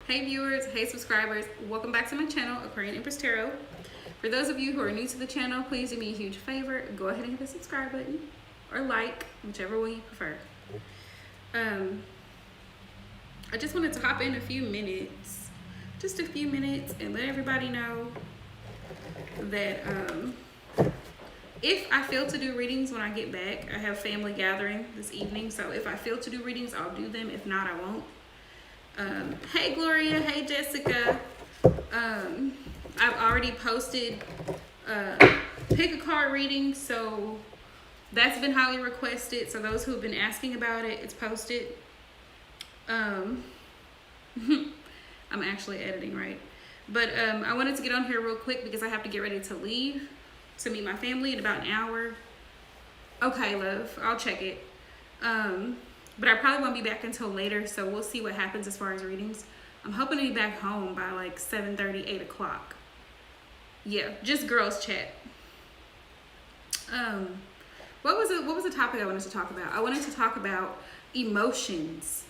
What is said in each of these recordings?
Hey viewers, hey subscribers, welcome back to my channel, Aquarian Empress Tarot. For those of you who are new to the channel, please do me a huge favor. Go ahead and hit the subscribe button or like, whichever one you prefer. I just wanted to hop in just a few minutes and let everybody know that if I fail to do readings when I get back, I have family gathering this evening. So if I fail to do readings, I'll do them. If not, I won't. Hey Gloria, hey Jessica. I've already posted pick a card reading, so that's been highly requested. So those who have been asking about it, it's posted. I'm actually editing, right? But I wanted to get on here real quick because I have to get ready to leave to meet my family in about an hour. Okay, love, I'll check it. But I probably won't be back until later, so we'll see what happens as far as readings. I'm hoping to be back home by like 7:30, 8 o'clock. Yeah, just girls chat. What was the topic I wanted to talk about? I wanted to talk about emotions.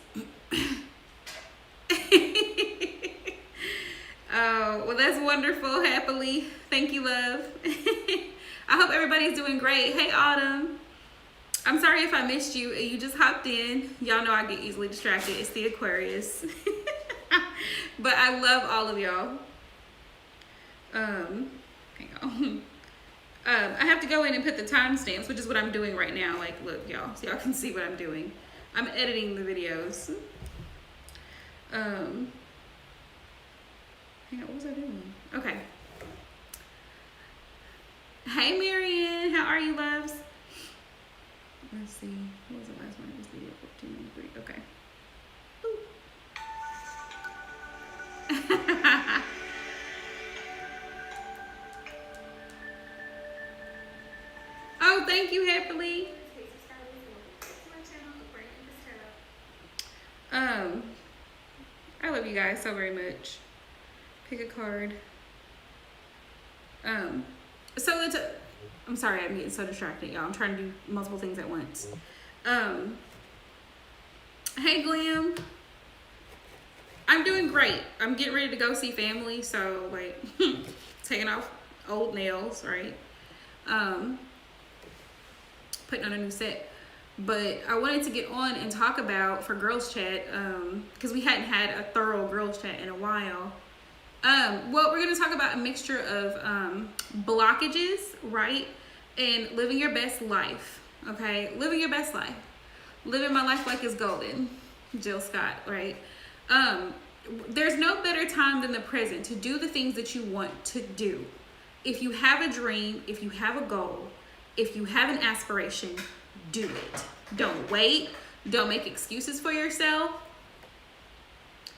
Oh, well, that's wonderful. Happily. Thank you, love. I hope everybody's doing great. Hey, Autumn. I'm sorry if I missed you. You just hopped in. Y'all know I get easily distracted. It's the Aquarius. But I love all of y'all. Hang on. I have to go in and put the timestamps, which is what I'm doing right now. Like, look, y'all. So y'all can see what I'm doing. I'm editing the videos. Hang on, what was I doing? Okay. Hey, Marianne. How are you, loves? Let's see. What was the last one? It was video 1493. Okay. Oh, thank you, Happily. I love you guys so very much. Pick a card. So it's I'm sorry, I'm getting so distracted, y'all. I'm trying to do multiple things at once. Hey, Glam. I'm doing great. I'm getting ready to go see family, so like taking off old nails, right? Putting on a new set. But I wanted to get on and talk about for girls chat, because we hadn't had a thorough girls chat in a while. Well, we're going to talk about a mixture of blockages, right? And living your best life, okay? Living your best life. Living my life like it's golden. Jill Scott, right? There's no better time than the present to do the things that you want to do. If you have a dream, if you have a goal, if you have an aspiration, do it. Don't wait. Don't make excuses for yourself.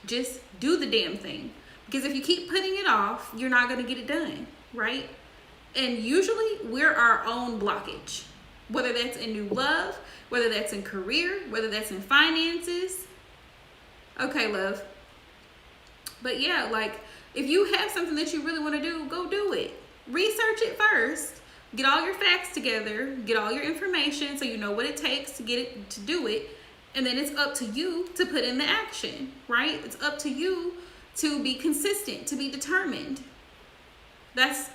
Just do the damn thing. Because if you keep putting it off, you're not going to get it done, right? And usually we're our own blockage. Whether that's in new love, whether that's in career, whether that's in finances. Okay, love. But yeah, like if you have something that you really want to do, go do it. Research it first. Get all your facts together. Get all your information so you know what it takes to get it, to do it. And then it's up to you to put in the action, right? It's up to you to be consistent, to be determined. That's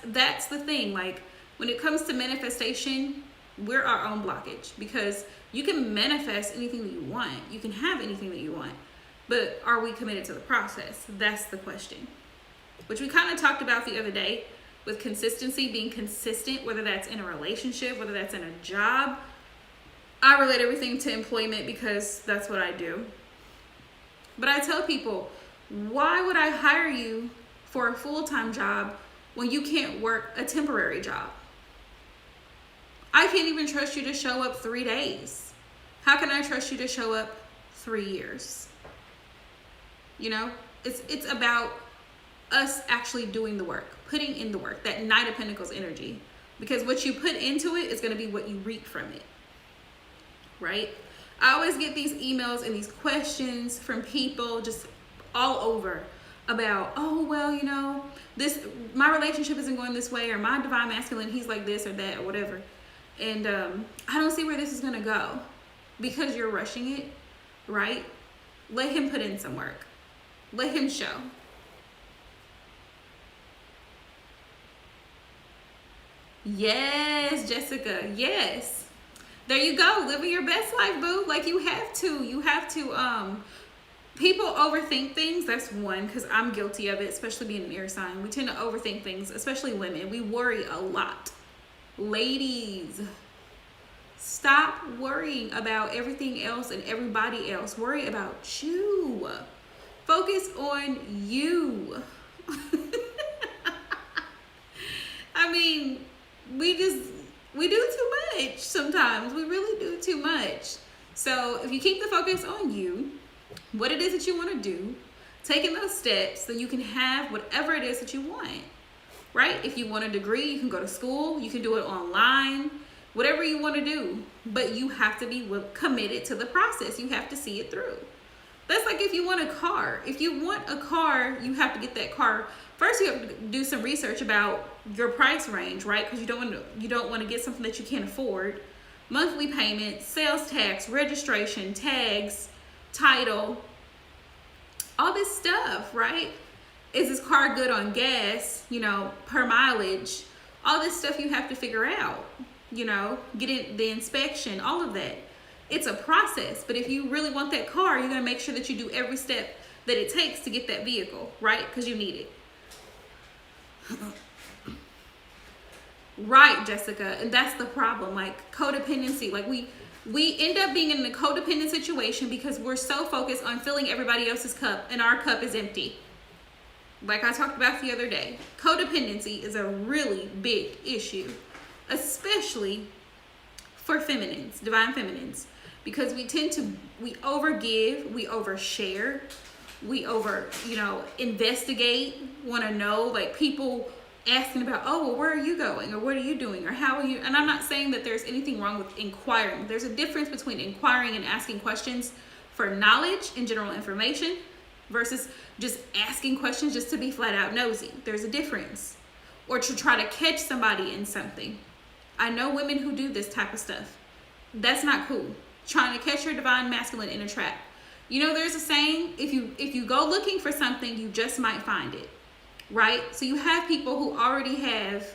the thing. Like when it comes to manifestation, we're our own blockage because you can manifest anything that you want. You can have anything that you want, but are we committed to the process? That's the question, which we kind of talked about the other day with consistency, being consistent, whether that's in a relationship, whether that's in a job. I relate everything to employment because that's what I do. But I tell people, why would I hire you for a full-time job when you can't work a temporary job? I can't even trust you to show up 3 days. How can I trust you to show up 3 years? You know, it's about us actually doing the work, putting in the work, that Knight of Pentacles energy. Because what you put into it is going to be what you reap from it, right? I always get these emails and these questions from people just all over about, oh, well, you know, my relationship isn't going this way, or my divine masculine, he's like this or that or whatever. And I don't see where this is going to go because you're rushing it, right? Let him put in some work. Let him show. Yes, Jessica. Yes. There you go. Living your best life, boo. Like you have to. You have to. People overthink things. That's one, because I'm guilty of it, especially being an air sign. We tend to overthink things, especially women. We worry a lot. Ladies, stop worrying about everything else and everybody else. Worry about you. Focus on you. I mean, we do too much sometimes. We really do too much. So if you keep the focus on you, what it is that you want to do, taking those steps so you can have whatever it is that you want, right? If you want a degree, you can go to school, you can do it online, whatever you want to do, but you have to be committed to the process. You have to see it through. That's like if you want a car. If you want a car, you have to get that car. First, you have to do some research about your price range, right? Because you don't want to get something that you can't afford. Monthly payments, sales tax, registration, tags, title, all this stuff, right? Is this car good on gas, per mileage? All this stuff you have to figure out, getting the inspection, all of that. It's a process, but if you really want that car, you're going to make sure that you do every step that it takes to get that vehicle, right? Because you need it. Right, Jessica. And that's the problem. Like codependency, like we end up being in a codependent situation because we're so focused on filling everybody else's cup and our cup is empty. Like I talked about the other day, codependency is a really big issue, especially for feminines, divine feminines, because we overgive, we overshare, we investigate, want to know, like people asking about, oh, well, where are you going? Or what are you doing? Or how are you? And I'm not saying that there's anything wrong with inquiring. There's a difference between inquiring and asking questions for knowledge and general information versus just asking questions just to be flat out nosy. There's a difference. Or to try to catch somebody in something. I know women who do this type of stuff. That's not cool. Trying to catch your divine masculine in a trap. There's a saying, if you go looking for something, you just might find it. Right? So you have people who already have.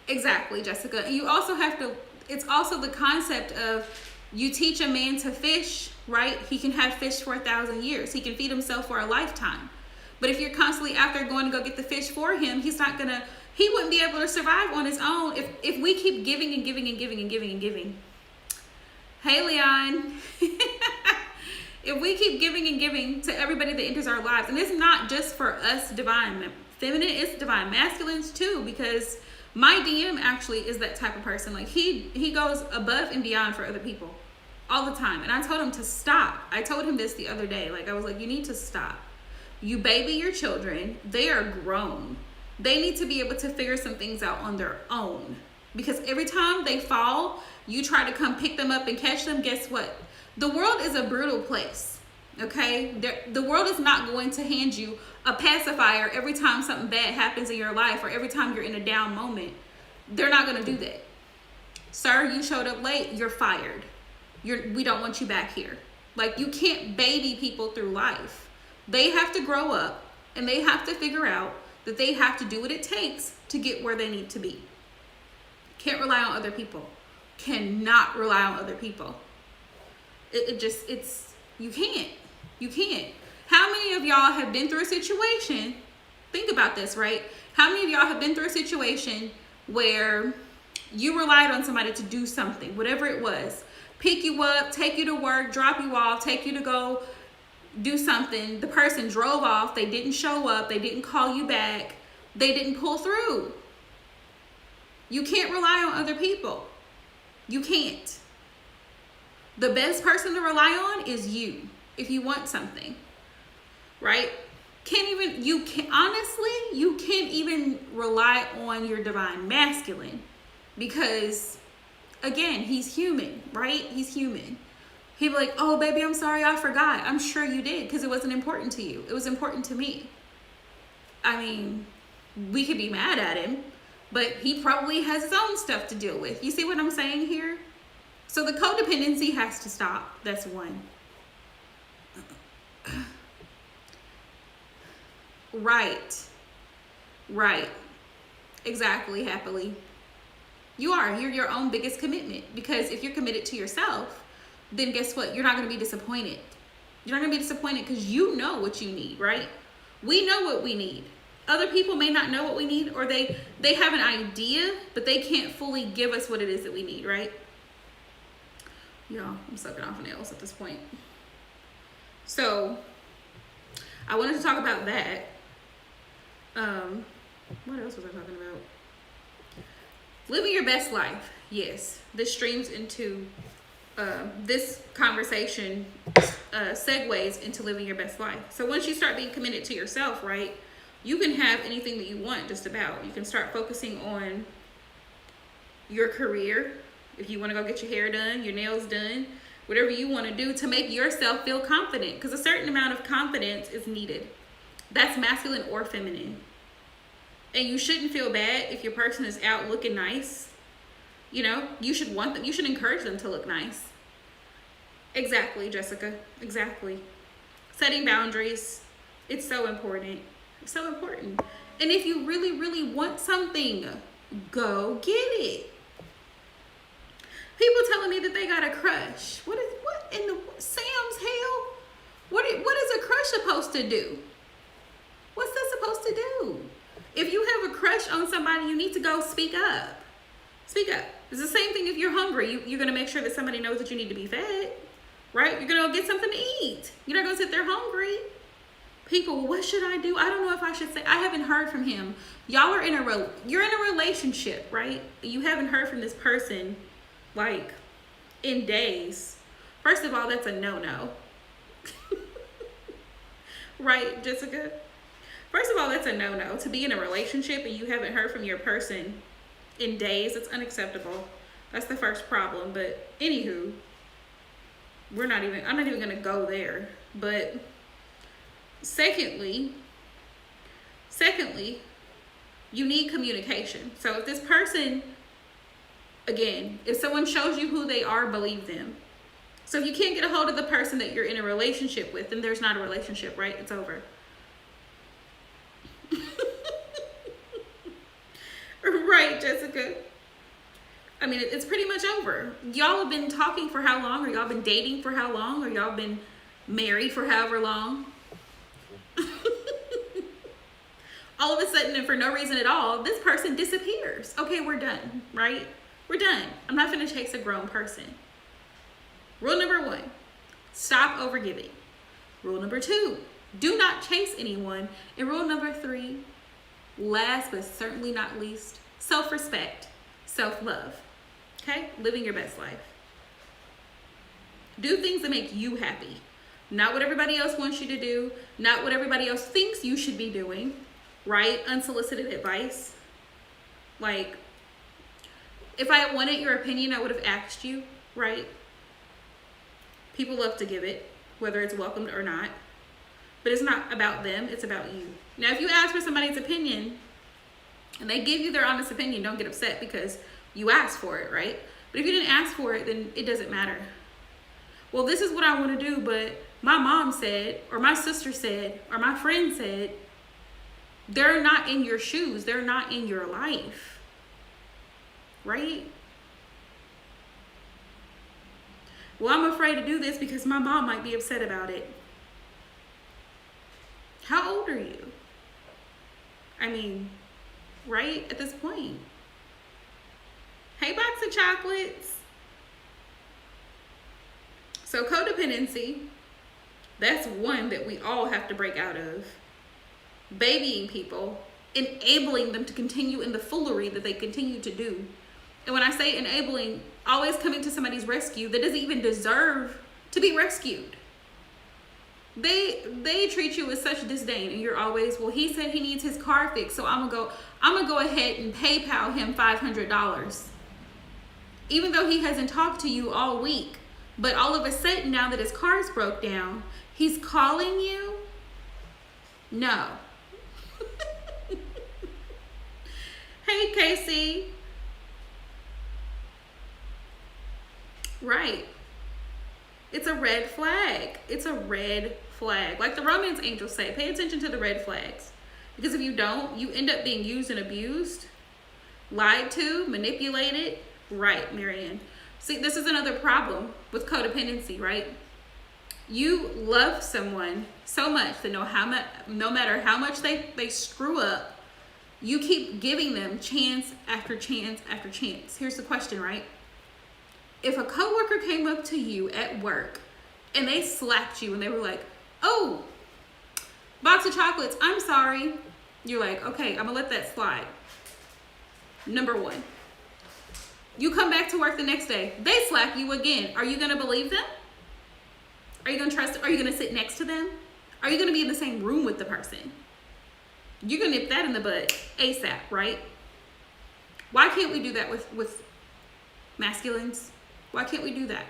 Exactly, Jessica. And you also have to, it's also the concept of you teach a man to fish, right? He can have fish for 1,000 years. He can feed himself for a lifetime. But if you're constantly out there going to go get the fish for him, he wouldn't be able to survive on his own if we keep giving and giving and giving and giving and giving. Hey, Leon. If we keep giving and giving to everybody that enters our lives, and it's not just for us divine feminine, it's divine masculines too, because my DM actually is that type of person. Like he goes above and beyond for other people all the time. And I told him to stop. I told him this the other day. Like I was like, you need to stop. You baby your children. They are grown. They need to be able to figure some things out on their own. Because every time they fall, you try to come pick them up and catch them. Guess what? The world is a brutal place, okay? The world is not going to hand you a pacifier every time something bad happens in your life or every time you're in a down moment. They're not going to do that. Sir, you showed up late. You're fired. We don't want you back here. Like, you can't baby people through life. They have to grow up and they have to figure out that they have to do what it takes to get where they need to be. Can't rely on other people. Cannot rely on other people. You can't. How many of y'all have been through a situation? Think about this, right? How many of y'all have been through a situation where you relied on somebody to do something, whatever it was, pick you up, take you to work, drop you off, take you to go do something. The person drove off. They didn't show up. They didn't call you back. They didn't pull through. You can't rely on other people. You can't. The best person to rely on is you if you want something, right? You can't even rely on your divine masculine because, again, he's human, right? He's human. He'd be like, oh, baby, I'm sorry, I forgot. I'm sure you did because it wasn't important to you. It was important to me. I mean, we could be mad at him, but he probably has his own stuff to deal with. You see what I'm saying here? So the codependency has to stop. That's one. Right. Right. Exactly, happily. You're your own biggest commitment, because if you're committed to yourself, then guess what? You're not going to be disappointed. You're not going to be disappointed because you know what you need, right? We know what we need. Other people may not know what we need, or they have an idea, but they can't fully give us what it is that we need, right? Y'all, I'm sucking off nails at this point. So, I wanted to talk about that. What else was I talking about? Living your best life. Yes, this streams into this conversation segues into living your best life. So once you start being committed to yourself, right, you can have anything that you want just about. You can start focusing on your career. If you want to go get your hair done, your nails done, whatever you want to do to make yourself feel confident, because a certain amount of confidence is needed. That's masculine or feminine. And you shouldn't feel bad if your person is out looking nice. You know, you should want them, you should encourage them to look nice. Exactly, Jessica. Exactly. Setting boundaries. It's so important. It's so important. And if you really, really want something, go get it. People telling me that they got a crush. What in the Sam's hell? What is a crush supposed to do? What's that supposed to do? If you have a crush on somebody, you need to go speak up. Speak up. It's the same thing if you're hungry. You're going to make sure that somebody knows that you need to be fed, right? You're going to go get something to eat. You're not going to sit there hungry. People, well, what should I do? I don't know if I should say. I haven't heard from him. Y'all are you're in a relationship, right? You haven't heard from this person like in days. First of all, that's a no-no. Right, Jessica? First of all, that's a no-no. To be in a relationship and you haven't heard from your person in days, it's unacceptable. That's the first problem. But anywho, I'm not even gonna go there. But secondly, you need communication. So if this person, again, if someone shows you who they are, believe them. So if you can't get a hold of the person that you're in a relationship with, then there's not a relationship, right? It's over. Right, Jessica. I mean, it's pretty much over. Y'all have been talking for how long? Or y'all been dating for how long? Or y'all been married for however long? All of a sudden, and for no reason at all, this person disappears. Okay, we're done, right? We're done. I'm not gonna chase a grown person. Rule number 1, stop overgiving. Rule number 2, do not chase anyone. And rule number 3, last but certainly not least, self-respect, self-love. Okay? Living your best life. Do things that make you happy. Not what everybody else wants you to do. Not what everybody else thinks you should be doing. Right? Unsolicited advice. Like, if I had wanted your opinion, I would have asked you. Right? People love to give it, whether it's welcomed or not. But it's not about them, it's about you. Now, if you ask for somebody's opinion and they give you their honest opinion, don't get upset because you asked for it, right? But if you didn't ask for it, then it doesn't matter. Well, this is what I want to do, but my mom said, or my sister said, or my friend said. They're not in your shoes. They're not in your life, right? Well, I'm afraid to do this because my mom might be upset about it. How old are you? I mean, right at this point. Hey, box of chocolates. So codependency, that's one that we all have to break out of. Babying people, enabling them to continue in the foolery that they continue to do. And when I say enabling, always coming to somebody's rescue that doesn't even deserve to be rescued. They treat you with such disdain, and you're always, well, he said he needs his car fixed, so I'm gonna go ahead and PayPal him $500. Even though he hasn't talked to you all week, but all of a sudden now that his car's broke down, he's calling you? No. Hey, Casey. Right. It's a red flag. It's a red flag. Like the romance angels say, pay attention to the red flags. Because if you don't, you end up being used and abused, lied to, manipulated. Right, Marianne. See, this is another problem with codependency, right? You love someone so much that no matter how much they screw up, you keep giving them chance after chance after chance. Here's the question, right? If a coworker came up to you at work and they slapped you and they were like, "Oh, box of chocolates, I'm sorry." You're like, "Okay, I'm gonna let that slide." Number one. You come back to work the next day, they slap you again. Are you gonna believe them? Are you gonna trust? Are you gonna sit next to them? Are you gonna be in the same room with the person? You're gonna nip that in the bud ASAP, right? Why can't we do that with masculines? Why can't we do that?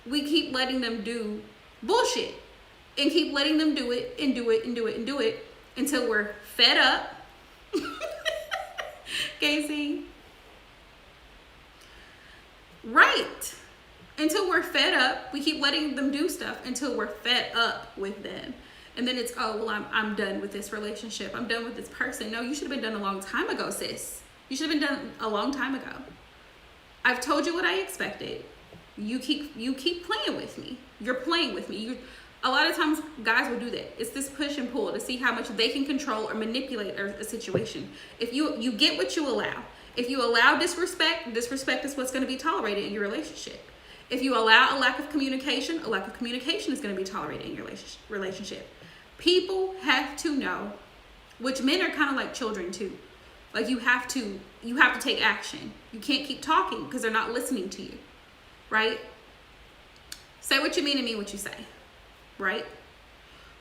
We keep letting them do bullshit and keep letting them do it and do it and do it and do it until we're fed up. Casey. Right. Until we're fed up. We keep letting them do stuff until we're fed up with them. And then it's, "Oh, well, I'm done with this relationship. I'm done with this person." No, you should have been done a long time ago, sis. You should have been done a long time ago. I've told you what I expected. You keep playing with me. You're playing with me. A lot of times guys will do that. It's this push and pull to see how much they can control or manipulate a situation. If you get what you allow. If you allow disrespect is what's going to be tolerated in your relationship. If you allow a lack of communication is going to be tolerated in your relationship. People have to know, which men are kind of like children too. Like you have to take action. You can't keep talking because they're not listening to you, right? Say what you mean and mean what you say, right?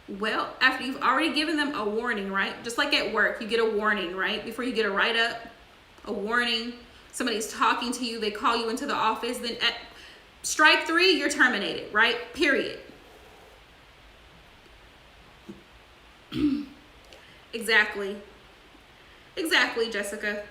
Well, after you've already given them a warning, right? Just like at work, you get a warning, right? Before you get a write-up, a warning. Somebody's talking to you, they call you into the office, then at strike 3, you're terminated, right? Period. Exactly, Jessica.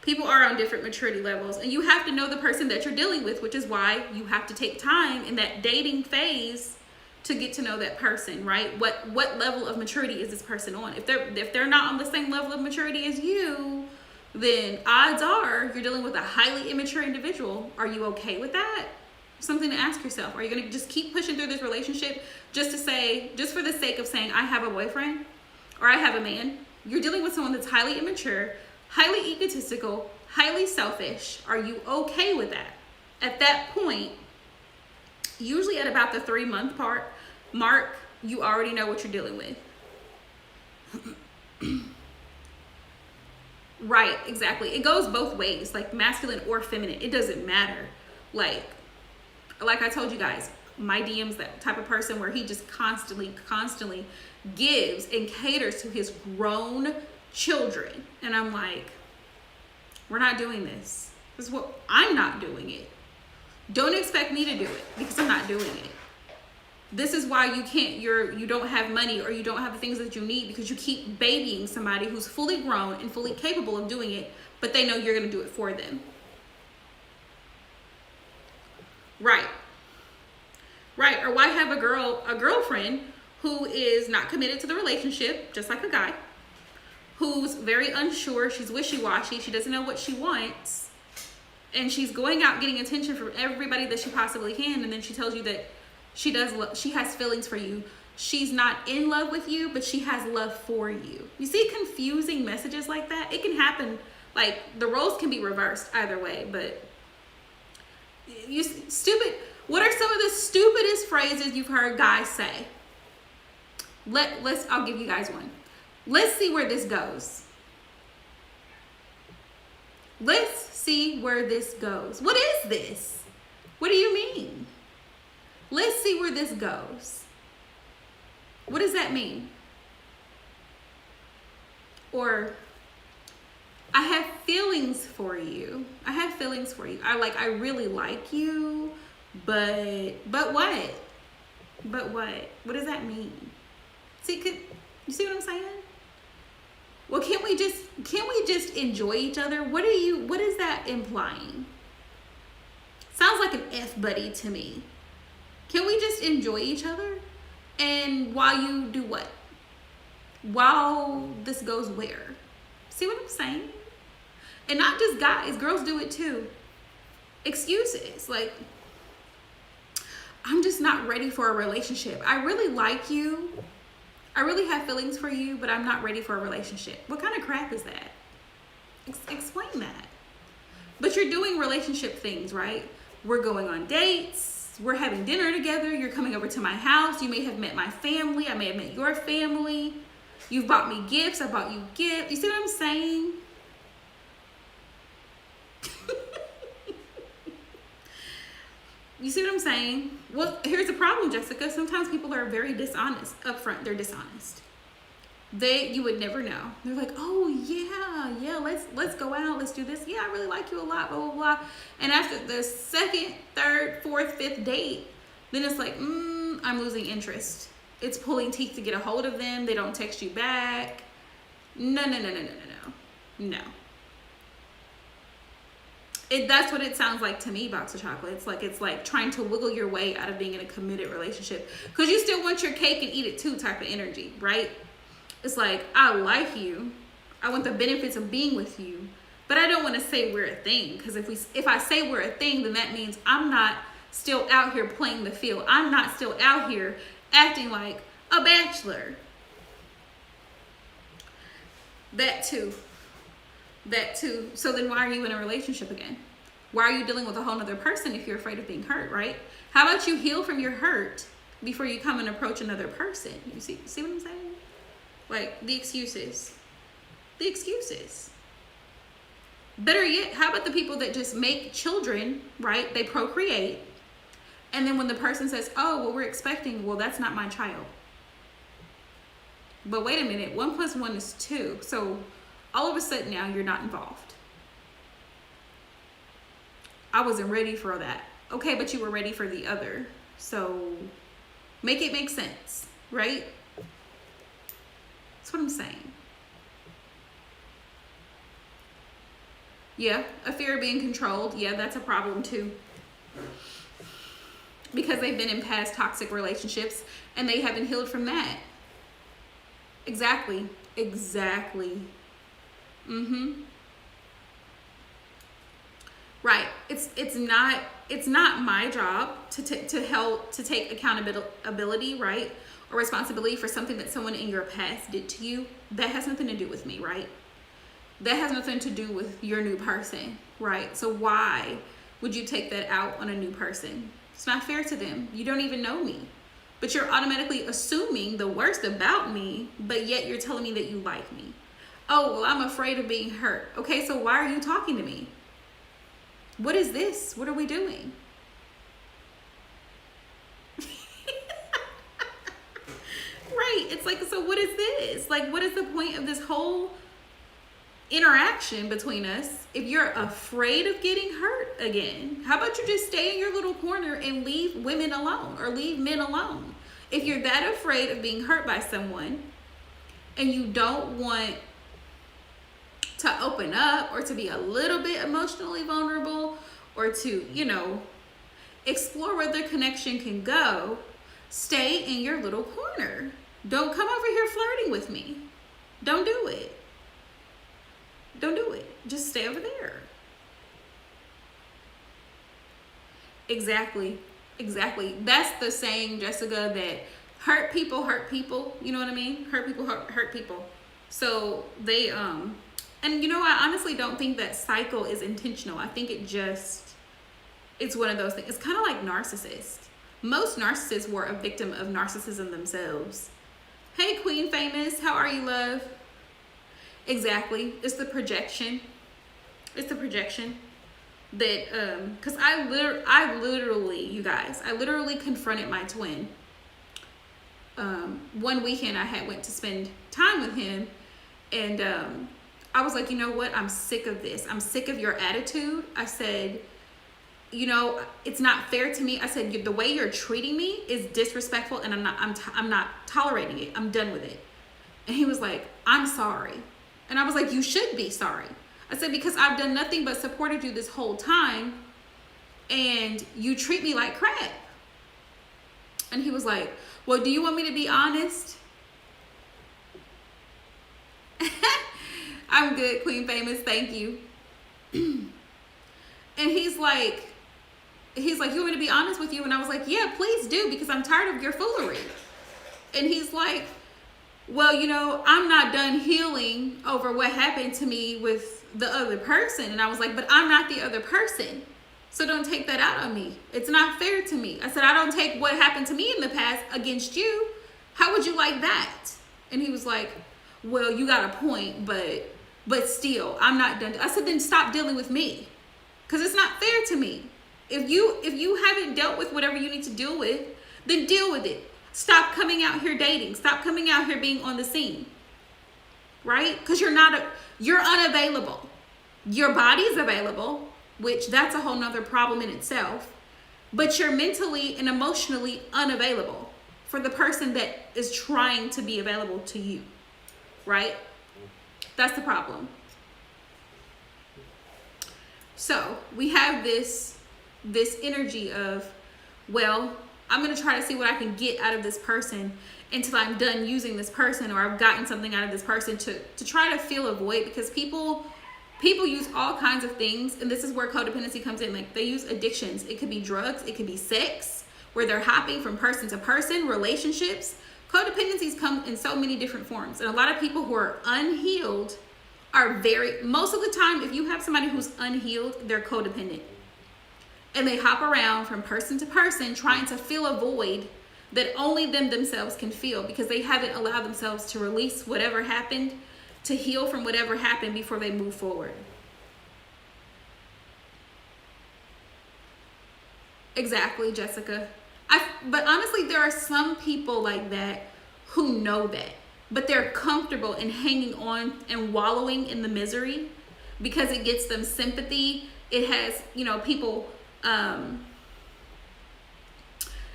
People are on different maturity levels, and you have to know the person that you're dealing with, which is why you have to take time in that dating phase to get to know that person, right? What level of maturity is this person on? If they're not on the same level of maturity as you, then odds are you're dealing with a highly immature individual. Are you okay with that? Something to ask yourself. Are you going to just keep pushing through this relationship just for the sake of saying, "I have a boyfriend," or "I have a man"? You're dealing with someone that's highly immature, highly egotistical, highly selfish. Are you okay with that? At that point, usually at about the 3-month mark, you already know what you're dealing with. Right, exactly. It goes both ways, like masculine or feminine. It doesn't matter. Like I told you guys, my DM's that type of person where he just constantly gives and caters to his grown children. And I'm like, we're not doing this. This is what I'm not doing it. Don't expect me to do it because I'm not doing it. This is why you don't have money or you don't have the things that you need, because you keep babying somebody who's fully grown and fully capable of doing it, but they know you're going to do it for them. Right. Or why have a girlfriend who is not committed to the relationship, just like a guy, who's very unsure, she's wishy-washy, she doesn't know what she wants, and she's going out getting attention from everybody that she possibly can, and then she tells you that she has feelings for you. She's not in love with you, but she has love for you. You see confusing messages like that? It can happen. Like, the roles can be reversed either way, but what are some of the stupidest phrases you've heard guys say? I'll give you guys one. Let's see where this goes. Let's see where this goes. What is this? What do you mean? Let's see where this goes. What does that mean? Or, I have feelings for you. I really like you, but what? But what? What does that mean? You see what I'm saying? Well, can't we just enjoy each other? What is that implying? Sounds like an F buddy to me. Can we just enjoy each other? And while you do what? while this goes where? See what I'm saying? And not just guys, girls do it too. Excuses. Like, I'm just not ready for a relationship. I really like you. I really have feelings for you, but I'm not ready for a relationship. What kind of crap is that? Explain that. But you're doing relationship things, right? We're going on dates. We're having dinner together. You're coming over to my house. You may have met my family. I may have met your family. You've bought me gifts. I bought you gifts. You see what I'm saying? You see what I'm saying? Well, here's the problem, Jessica. Sometimes people are very dishonest up front. They're dishonest. You would never know. They're like, oh yeah, let's go out, let's do this. Yeah, I really like you a lot, blah blah blah. And after the second, third, fourth, fifth date, then it's like, I'm losing interest. It's pulling teeth to get a hold of them. They don't text you back. No. That's what it sounds like to me, Box of Chocolates. It's like trying to wiggle your way out of being in a committed relationship because you still want your cake and eat it too type of energy, right? It's like, I like you. I want the benefits of being with you, but I don't want to say we're a thing, because if I say we're a thing, then that means I'm not still out here playing the field. I'm not still out here acting like a bachelor. That too. So then why are you in a relationship again? Why are you dealing with a whole other person if you're afraid of being hurt, right? How about you heal from your hurt before you come and approach another person? You see what I'm saying? Like, the excuses. Better yet, how about the people that just make children, right? They procreate. And then when the person says, oh, well, we're expecting, well, that's not my child. But wait a minute, 1 + 1 is 2. So all of a sudden now you're not involved. I wasn't ready for that. Okay, but you were ready for the other. So make it make sense, right? That's what I'm saying. Yeah, a fear of being controlled. Yeah, that's a problem too. Because they've been in past toxic relationships and they haven't healed from that. Exactly. Right. It's not my job to take accountability, right? Or responsibility for something that someone in your past did to you. That has nothing to do with me, right? That has nothing to do with your new person, right? So why would you take that out on a new person? It's not fair to them. You don't even know me. But you're automatically assuming the worst about me, but yet you're telling me that you like me. Oh, well, I'm afraid of being hurt. Okay, so why are you talking to me? What is this? What are we doing? Right. It's like, so what is this? Like, what is the point of this whole interaction between us if you're afraid of getting hurt again? How about you just stay in your little corner and leave women alone, or leave men alone? If you're that afraid of being hurt by someone and you don't want to open up or to be a little bit emotionally vulnerable or to, explore where the connection can go, stay in your little corner. Don't come over here flirting with me. Don't do it. Just stay over there. Exactly. That's the saying, Jessica, that hurt people. You know what I mean? Hurt people hurt people. So they, and I honestly don't think that cycle is intentional. I think it's one of those things. It's kind of like narcissists. Most narcissists were a victim of narcissism themselves. Hey, Queen Famous, how are you, love? Exactly. It's the projection that, because I literally confronted my twin. One weekend I went to spend time with him, and I was like, you know what? I'm sick of this. I'm sick of your attitude. I said, it's not fair to me. I said, the way you're treating me is disrespectful, and I'm not tolerating it. I'm done with it. And he was like, I'm sorry. And I was like, you should be sorry. I said, because I've done nothing but supported you this whole time, and you treat me like crap. And he was like, well, do you want me to be honest? I'm good, Queen Famous. Thank you. And he's like, you want me to be honest with you? And I was like, yeah, please do, because I'm tired of your foolery. And he's like, well, I'm not done healing over what happened to me with the other person. And I was like, but I'm not the other person. So don't take that out on me. It's not fair to me. I said, I don't take what happened to me in the past against you. How would you like that? And he was like, well, you got a point, but still, I'm not done. I said, then stop dealing with me, because it's not fair to me. If you haven't dealt with whatever you need to deal with, then deal with it. Stop coming out here dating. Stop coming out here being on the scene. Right? Because you're unavailable. Your body's available, which that's a whole nother problem in itself. But you're mentally and emotionally unavailable for the person that is trying to be available to you. Right? That's the problem. So we have this energy of, well, I'm going to try to see what I can get out of this person until I'm done using this person, or I've gotten something out of this person to try to fill a void, because people use all kinds of things. And this is where codependency comes in. Like, they use addictions. It could be drugs. It could be sex, where they're hopping from person to person, relationships. Codependencies come in so many different forms. And a lot of people who are unhealed are most of the time, if you have somebody who's unhealed, they're codependent. And they hop around from person to person trying to fill a void that only themselves can feel, because they haven't allowed themselves to release whatever happened, to heal from whatever happened before they move forward. Exactly, Jessica. But honestly, there are some people like that who know that, but they're comfortable in hanging on and wallowing in the misery because it gets them sympathy. It has, people...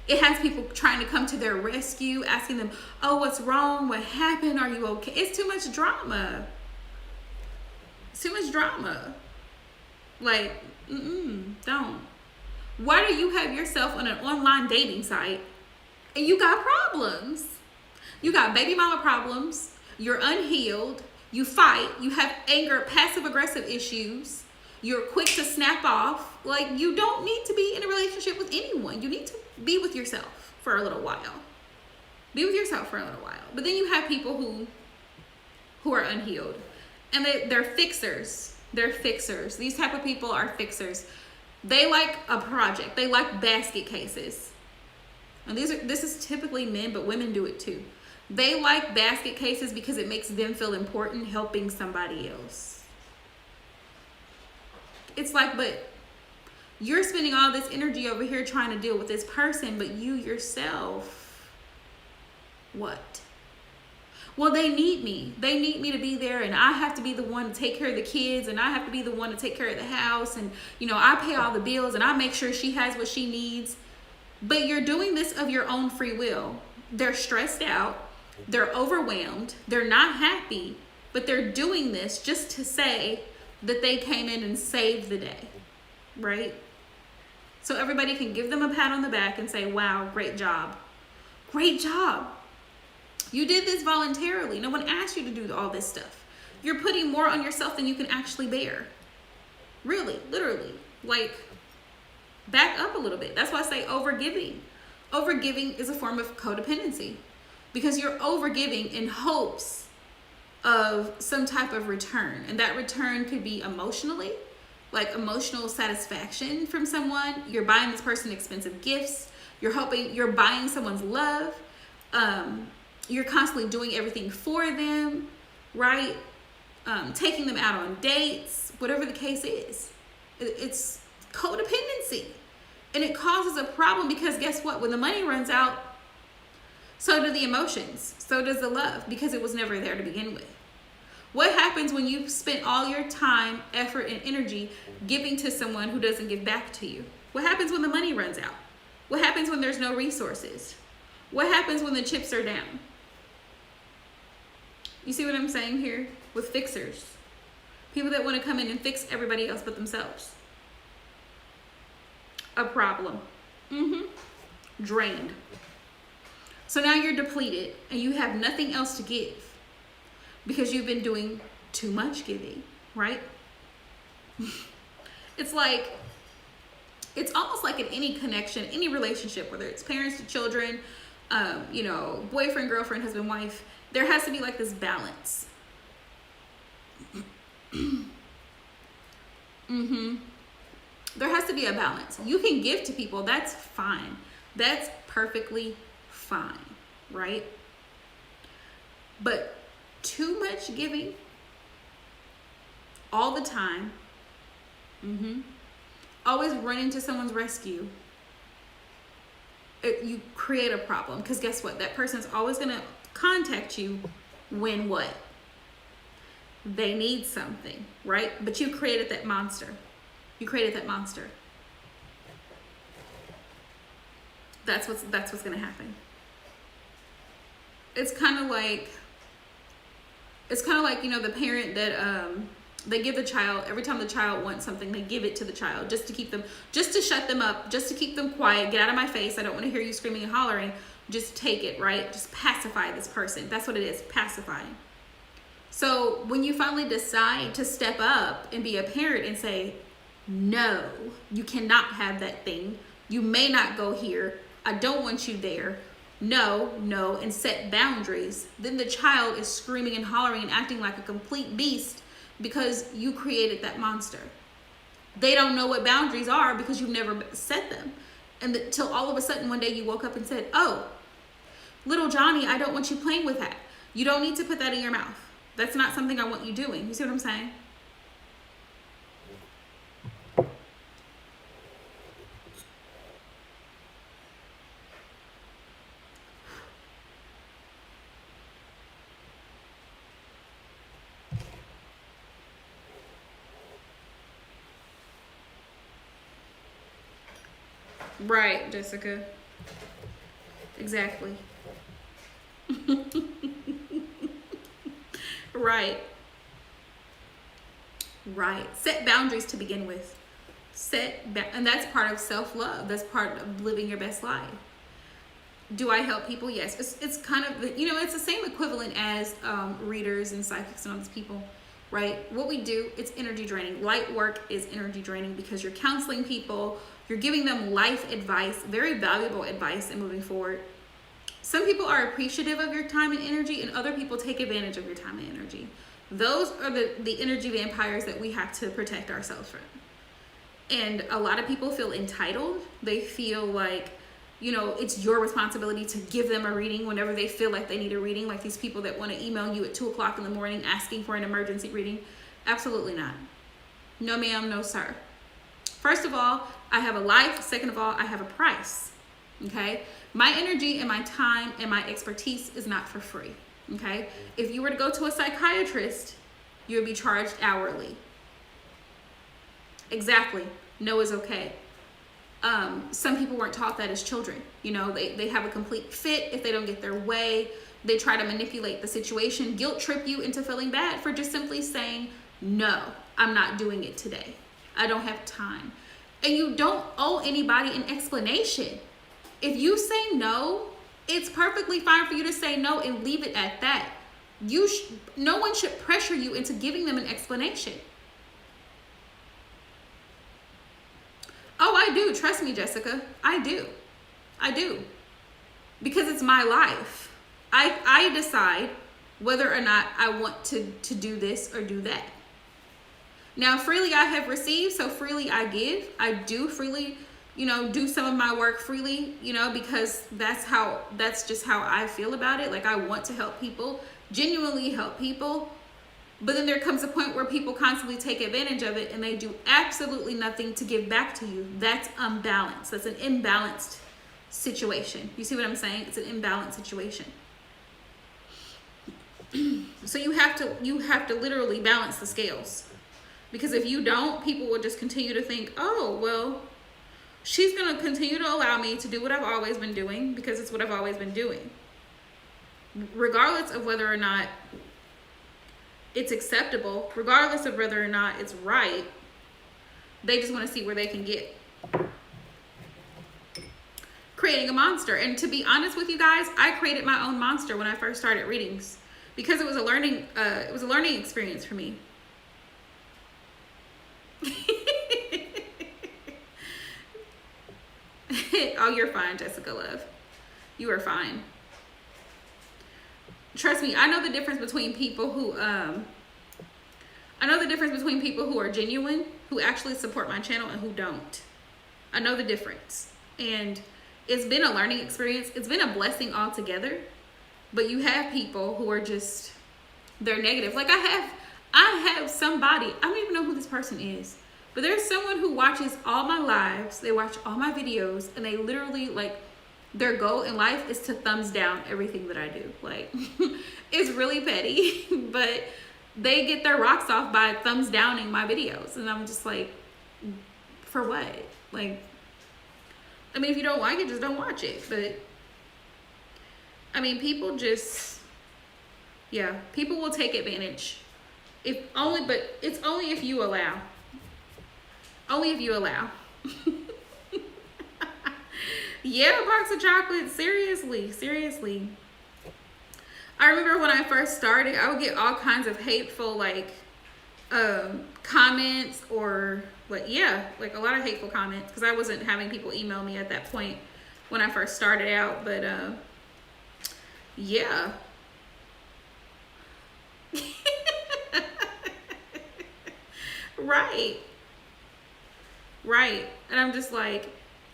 it has people trying to come to their rescue, asking them, oh, what's wrong? What happened? Are you okay? It's too much drama. It's too much drama. Like, don't. Why do you have yourself on an online dating site and you got problems? You got baby mama problems. You're unhealed. You fight. You have anger, passive aggressive issues. You're quick to snap off. Like, you don't need to be in a relationship with anyone. You need to be with yourself for a little while. Be with yourself for a little while. But then you have people who are unhealed. And they're fixers. They're fixers. These type of people are fixers. They like a project. They like basket cases. And this is typically men, but women do it too. They like basket cases because it makes them feel important helping somebody else. It's like, but you're spending all this energy over here trying to deal with this person, but you yourself, what? Well, they need me. They need me to be there, and I have to be the one to take care of the kids, and I have to be the one to take care of the house, and, I pay all the bills, and I make sure she has what she needs. But you're doing this of your own free will. They're stressed out. They're overwhelmed. They're not happy, but they're doing this just to say that they came in and saved the day, right? So everybody can give them a pat on the back and say, wow, great job. Great job. You did this voluntarily. No one asked you to do all this stuff. You're putting more on yourself than you can actually bear. Really, literally. Like, back up a little bit. That's why I say overgiving. Overgiving is a form of codependency, because you're overgiving in hopes of some type of return. And that return could be emotionally, like emotional satisfaction from someone. You're buying this person expensive gifts. You're buying someone's love. You're constantly doing everything for them, right? Taking them out on dates, whatever the case is. It's codependency. And it causes a problem because guess what? When the money runs out, so do the emotions. So does the love, because it was never there to begin with. What happens when you've spent all your time, effort, and energy giving to someone who doesn't give back to you? What happens when the money runs out? What happens when there's no resources? What happens when the chips are down? You see what I'm saying here? With fixers. People that want to come in and fix everybody else but themselves. A problem. Drained. So now you're depleted and you have nothing else to give. because you've been doing too much giving, right? It's like, it's almost like in any connection, any relationship, whether it's parents to children, you know, boyfriend, girlfriend, husband, wife, there has to be like this balance. There has to be a balance. You can give to people, that's fine. That's perfectly fine, right? But too much giving all the time, always running to someone's rescue, you create a problem. Because guess what? That person's always going to contact you when what? They need something, right? But you created that monster. You created that monster. That's what's going to happen. It's kind of like, you know, the parent that they give the child, every time the child wants something, they give it to the child just to keep them, just to shut them up, just to keep them quiet. Get out of my face. I don't want to hear you screaming and hollering. Just take it, right? Just pacify this person. That's what it is, pacifying. So when you finally decide to step up and be a parent and say, no, you cannot have that thing. You may not go here. I don't want you there. No, and set boundaries. Then the child is screaming and hollering and acting like a complete beast because you created that monster. They don't know what boundaries are because you've never set them. And till all of a sudden one day you woke up and said, oh, little Johnny, I don't want you playing with that. You don't need to put that in your mouth. That's not something I want you doing. You see what I'm saying? Right, Jessica. Exactly. Right. Set boundaries to begin with. And that's part of self-love. That's part of living your best life. Do I help people? Yes. It's kind of, you know, it's the same equivalent as readers and psychics and all these people, right? What we do, it's energy draining. Light work is energy draining because you're counseling people, you're giving them life advice, very valuable advice, and moving forward. Some people are appreciative of your time and energy, and other people take advantage of your time and energy. Those are the energy vampires that we have to protect ourselves from. And a lot of people feel entitled. They feel like, you know, it's your responsibility to give them a reading whenever they feel like they need a reading. Like these people that want to email you at 2:00 in the morning asking for an emergency reading. Absolutely not. No, ma'am, no, sir. First of all, I have a life. Second of all, I have a price. Okay? My energy and my time and my expertise is not for free. Okay? If you were to go to a psychiatrist, you would be charged hourly. Exactly. No is okay. Some people weren't taught that as children. You know, they have a complete fit if they don't get their way. They try to manipulate the situation, guilt trip you into feeling bad for just simply saying, no, I'm not doing it today. I don't have time. And you don't owe anybody an explanation. If you say no, it's perfectly fine for you to say no and leave it at that. No one should pressure you into giving them an explanation. Oh, I do. Trust me, Jessica. I do. Because it's my life. I decide whether or not I want to do this or do that. Now, freely I have received, so freely I give. I do freely, you know, do some of my work freely, you know, because that's just how I feel about it. Like, I want to help people, genuinely help people. But then there comes a point where people constantly take advantage of it and they do absolutely nothing to give back to you. That's unbalanced. That's an imbalanced situation. You see what I'm saying? It's an imbalanced situation. So you have to literally balance the scales. Because if you don't, people will just continue to think, oh, well, she's going to continue to allow me to do what I've always been doing because it's what I've always been doing. Regardless of whether or not it's acceptable, regardless of whether or not it's right, they just want to see where they can get. Creating a monster. And to be honest with you guys, I created my own monster when I first started readings. because it was a learning experience for me. Oh, you're fine, Jessica Love. You are fine. Trust me, I know the difference between people who are genuine, who actually support my channel, and who don't. I know the difference. And it's been a learning experience. It's been a blessing altogether. But you have people who are just, they're negative. Like I have somebody, I don't even know who this person is, but there's someone who watches all my lives, they watch all my videos, and they literally, like, their goal in life is to thumbs down everything that I do. Like, it's really petty, but they get their rocks off by thumbs downing my videos. And I'm just like, for what? Like, I mean, if you don't like it, just don't watch it. But I mean, people just, yeah, people will take advantage. But it's only if you allow. Only if you allow. Yeah, box of chocolates. Seriously. I remember when I first started, I would get all kinds of hateful, like, comments, or like a lot of hateful comments, because I wasn't having people email me at that point when I first started out. But yeah. Right. And I'm just like,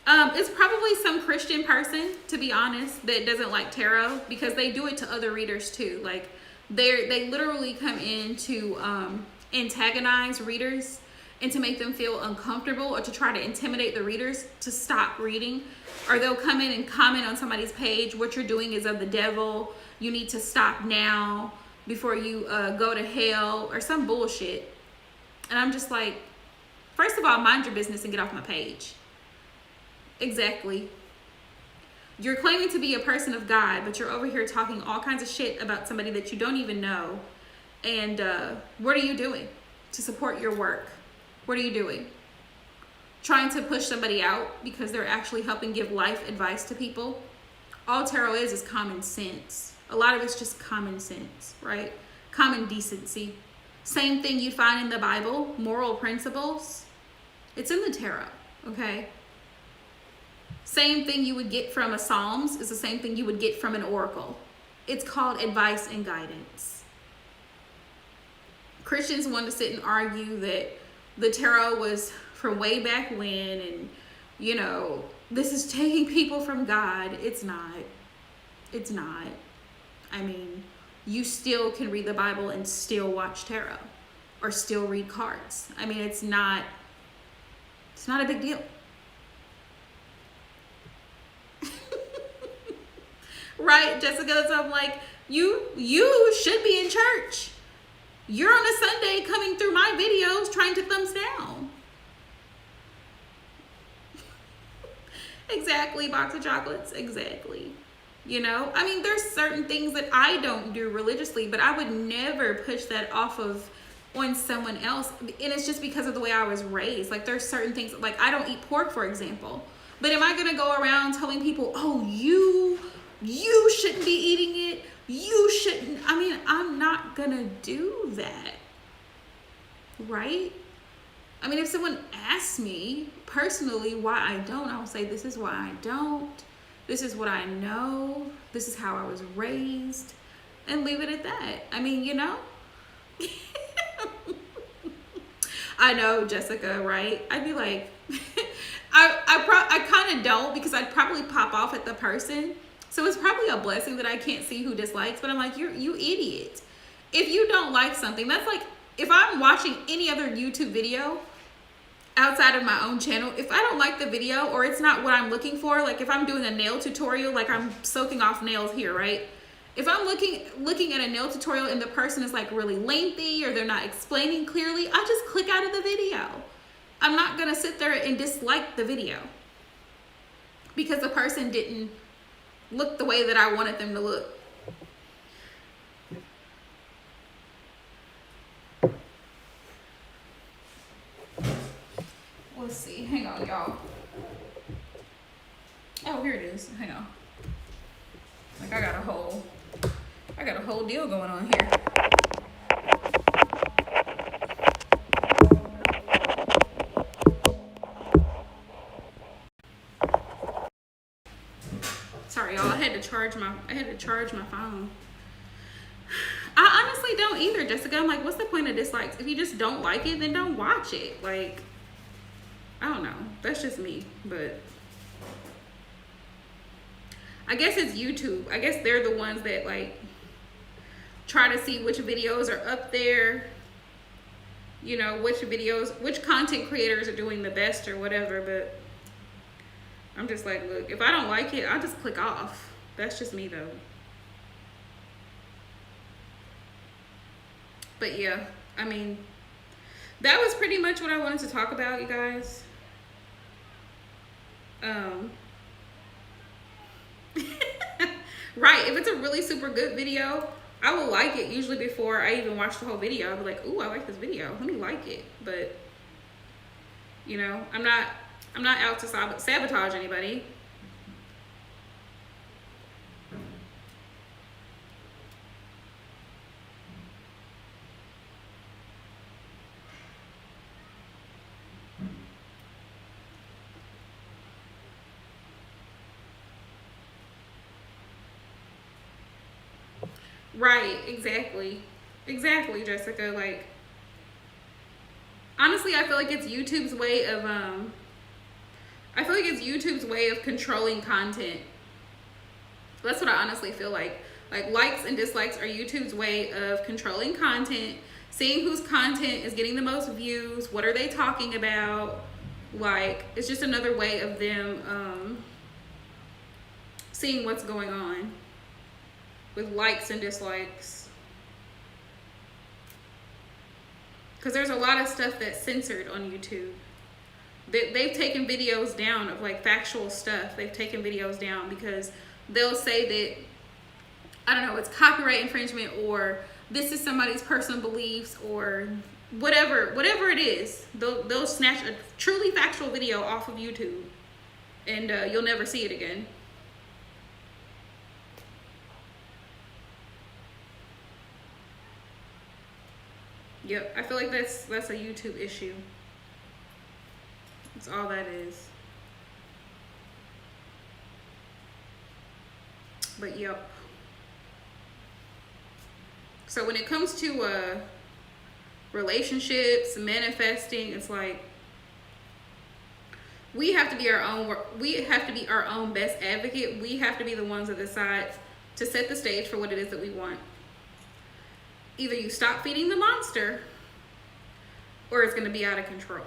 it's probably some Christian person, to be honest, that doesn't like tarot, because they do it to other readers too. Like, they literally come in to antagonize readers and to make them feel uncomfortable, or to try to intimidate the readers to stop reading. Or they'll come in and comment on somebody's page, what you're doing is of the devil, you need to stop now before you go to hell, or some bullshit. And I'm just like, first of all, mind your business and get off my page. Exactly. You're claiming to be a person of God, but you're over here talking all kinds of shit about somebody that you don't even know. And what are you doing to support your work? What are you doing? Trying to push somebody out because they're actually helping give life advice to people? All tarot is common sense. A lot of it's just common sense, right? Common decency. Same thing you find in the Bible, moral principles. It's in the tarot, okay? Same thing you would get from a Psalms is the same thing you would get from an oracle. It's called advice and guidance. Christians want to sit and argue that the tarot was from way back when, and, you know, this is taking people from God. It's not. It's not. I mean, you still can read the Bible and still watch tarot, or still read cards. I mean, it's not a big deal. Right, Jessica? So I'm like, you should be in church. You're on a Sunday coming through my videos trying to thumbs down. Exactly, box of chocolates. Exactly. You know, I mean, there's certain things that I don't do religiously, but I would never push that off on someone else. And it's just because of the way I was raised. Like, there's certain things, like I don't eat pork, for example. But am I going to go around telling people, oh, you shouldn't be eating it? You shouldn't. I mean, I'm not going to do that. Right? I mean, if someone asks me personally why I don't, I'll say, this is why I don't. This is what I know. This is how I was raised. And leave it at that. I mean, you know. I know, Jessica, right? I'd be like, I kind of don't, because I'd probably pop off at the person. So it's probably a blessing that I can't see who dislikes. But I'm like, you idiot. If you don't like something, that's like, if I'm watching any other YouTube video outside of my own channel, if I don't like the video, or it's not what I'm looking for, like if I'm doing a nail tutorial, like I'm soaking off nails here, right? If I'm looking at a nail tutorial and the person is like really lengthy, or they're not explaining clearly, I just click out of the video. I'm not gonna sit there and dislike the video because the person didn't look the way that I wanted them to look. Let's see. Hang on, y'all. Oh, here it is. Hang on. Like, I got I got a whole deal going on here. Sorry, y'all. I had to charge my phone. I honestly don't either, Jessica. I'm like, what's the point of dislikes? If you just don't like it, then don't watch it. Like, I don't know. That's just me, but I guess it's YouTube. I guess they're the ones that like try to see which videos are up there, you know, which content creators are doing the best or whatever. But I'm just like, look, if I don't like it, I'll just click off. That's just me though. But yeah, I mean, that was pretty much what I wanted to talk about, you guys. Right, if it's a really super good video, I will like it usually before I even watch the whole video. I'll be like, ooh, I like this video, let me like it. But you know, I'm not out to sabotage anybody. Right, exactly, Jessica. Like, honestly, I feel like it's YouTube's way of controlling content. That's what I honestly feel like. Like, likes and dislikes are YouTube's way of controlling content, seeing whose content is getting the most views, what are they talking about. Like, it's just another way of them seeing what's going on with likes and dislikes. Because there's a lot of stuff that's censored on YouTube. They've taken videos down of like factual stuff. They've taken videos down because they'll say that, I don't know, it's copyright infringement, or this is somebody's personal beliefs, or whatever it is. They'll snatch a truly factual video off of YouTube, and you'll never see it again. Yep, I feel like that's a YouTube issue. That's all that is. But yep. So when it comes to relationships, manifesting, it's like we have to be our own best advocate. We have to be the ones that decide to set the stage for what it is that we want. Either you stop feeding the monster, or it's going to be out of control.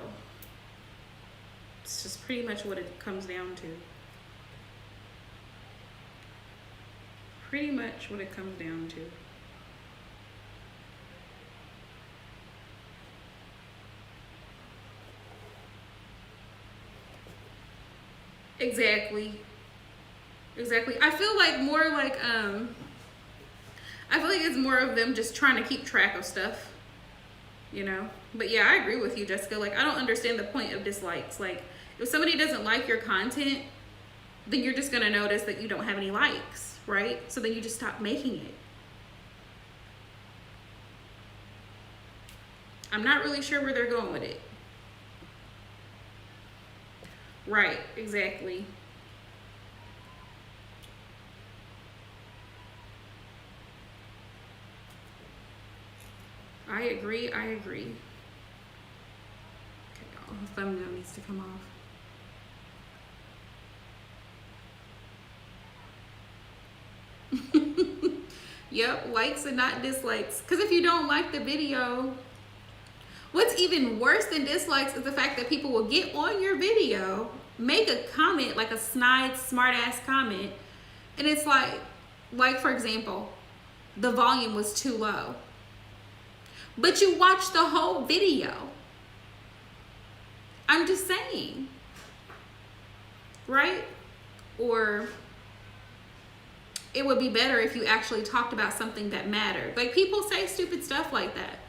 It's just pretty much what it comes down to. Pretty much what it comes down to. Exactly. I feel like more like I feel like it's more of them just trying to keep track of stuff, you know? But yeah, I agree with you, Jessica. Like, I don't understand the point of dislikes. Like, if somebody doesn't like your content, then you're just gonna notice that you don't have any likes, right? So then you just stop making it. I'm not really sure where they're going with it. Right, exactly. I agree. Okay, y'all, the thumbnail needs to come off. Yep, likes and not dislikes. Because if you don't like the video, what's even worse than dislikes is the fact that people will get on your video, make a comment, like a snide, smart-ass comment, and it's like for example, the volume was too low. But you watched the whole video. I'm just saying. Right? Or it would be better if you actually talked about something that mattered. Like, people say stupid stuff like that.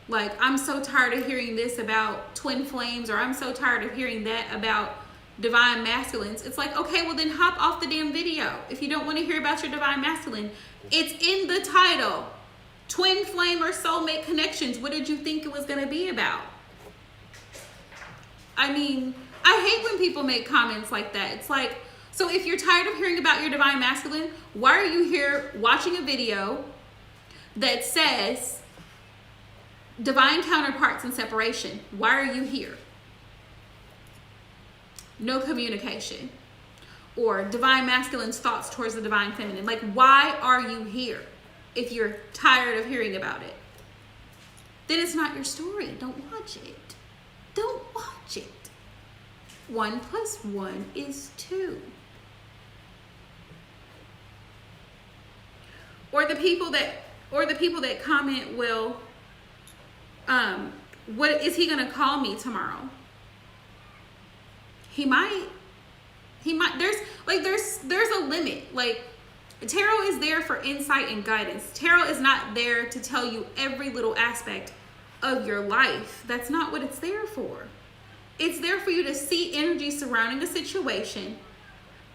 Like, I'm so tired of hearing this about twin flames, or I'm so tired of hearing that about divine masculines. It's like, okay, well then hop off the damn video. If you don't want to hear about your divine masculine, It's in the title. Twin flame or soulmate connections. What did you think it was going to be about? I mean, I hate when people make comments like that. It's like, so if you're tired of hearing about your divine masculine, why are you here watching a video that says divine counterparts and separation? Why are you here? No communication. Or divine masculine's thoughts towards the divine feminine. Like, why are you here if you're tired of hearing about it? Then it's not your story. Don't watch it. Don't watch it. 1 + 1 is 2. Or the people that comment, well, what is he gonna call me tomorrow? He might. There's a limit. Like, tarot is there for insight and guidance. Tarot is not there to tell you every little aspect of your life. That's not what it's there for. It's there for you to see energy surrounding a situation,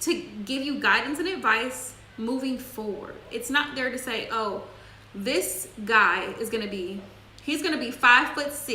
to give you guidance and advice moving forward. It's not there to say, oh, this guy is gonna be 5'6"